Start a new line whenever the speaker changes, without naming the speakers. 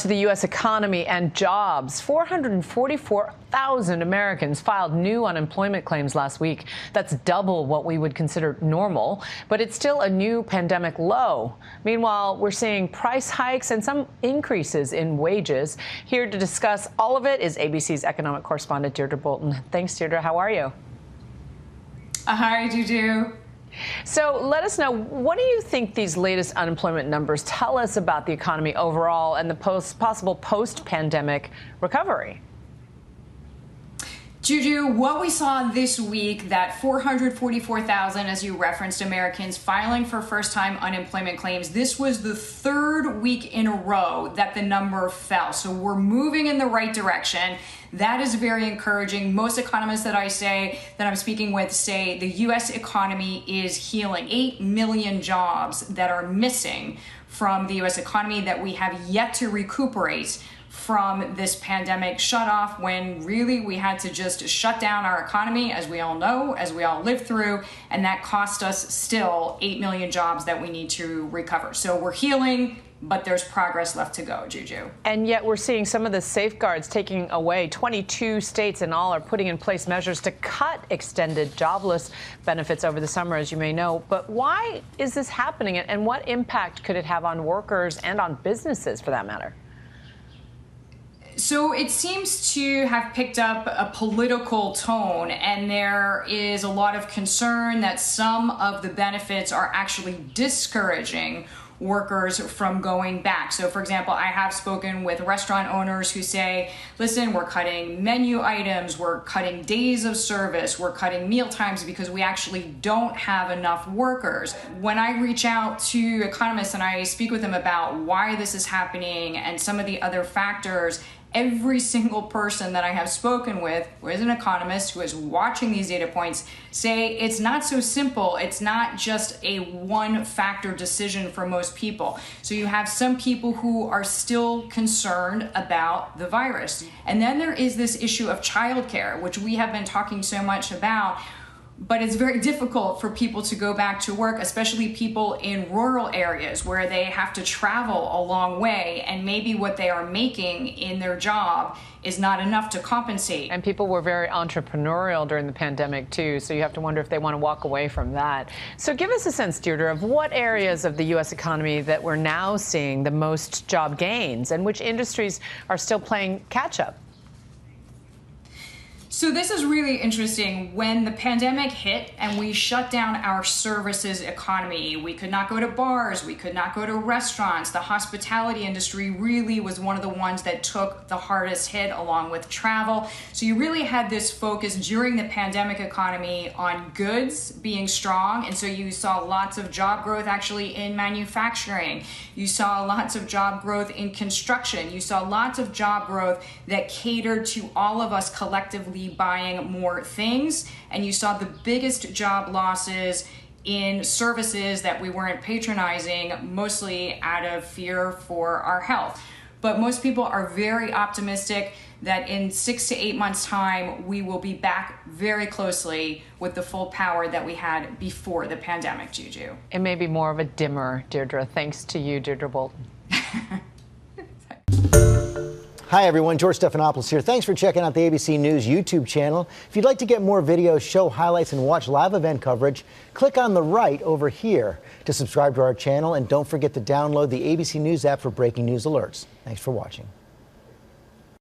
To the U.S. economy and jobs. 444,000 Americans filed new unemployment claims last week. That's double what we would consider normal, but it's still a new pandemic low. Meanwhile, we're seeing price hikes and some increases in wages. Here to discuss all of it is ABC's economic correspondent Deirdre Bolton. Thanks, Deirdre. How are you?
Hi, Juju.
So let us know, what do you think these latest unemployment numbers tell us about the economy overall and the possible post-pandemic recovery?
Juju, what we saw this week, that 444,000, as you referenced, Americans filing for first-time unemployment claims, this was the third week in a row that the number fell. So we're moving in the right direction. That is very encouraging. Most economists that I'm speaking with say the U.S. economy is healing. 8 million jobs that are missing from the U.S. economy that we have yet to recuperate from this pandemic shut off, when really we had to just shut down our economy, as we all know, as we all lived through, and that cost us still 8 million jobs that we need to recover. So we're healing, but there's progress left to go, Juju.
And yet we're seeing some of the safeguards taking away. 22 states in all are putting in place measures to cut extended jobless benefits over the summer, as you may know. But why is this happening, and what impact could it have on workers and on businesses, for that matter?
So it seems to have picked up a political tone, and there is a lot of concern that some of the benefits are actually discouraging workers from going back. So for example, I have spoken with restaurant owners who say, listen, we're cutting menu items, we're cutting days of service, we're cutting meal times because we actually don't have enough workers. When I reach out to economists and I speak with them about why this is happening and some of the other factors, every single person that I have spoken with who is an economist, who is watching these data points, say it's not so simple. It's not just a one-factor decision for most people. So you have some people who are still concerned about the virus. And then there is this issue of childcare, which we have been talking so much about. But it's very difficult for people to go back to work, especially people in rural areas where they have to travel a long way, and maybe what they are making in their job is not enough to compensate.
And people were very entrepreneurial during the pandemic, too, so you have to wonder if they want to walk away from that. So give us a sense, Deirdre, of what areas of the U.S. economy that we're now seeing the most job gains, and which industries are still playing catch-up.
So this is really interesting. When the pandemic hit and we shut down our services economy, we could not go to bars, we could not go to restaurants. The hospitality industry really was one of the ones that took the hardest hit, along with travel. So you really had this focus during the pandemic economy on goods being strong. And so you saw lots of job growth actually in manufacturing. You saw lots of job growth in construction. You saw lots of job growth that catered to all of us collectively buying more things, and you saw the biggest job losses in services that we weren't patronizing, mostly out of fear for our health. But most people are very optimistic that in 6 to 8 months' time, we will be back very closely with the full power that we had before the pandemic, Juju.
It may be more of a dimmer, Deirdre. Thanks to you, Deirdre Bolton.
Hi, everyone. George Stephanopoulos here. Thanks for checking out the ABC News YouTube channel. If you'd like to get more videos, show highlights, and watch live event coverage, click on the right over here to subscribe to our channel. And don't forget to download the ABC News app for breaking news alerts. Thanks for watching.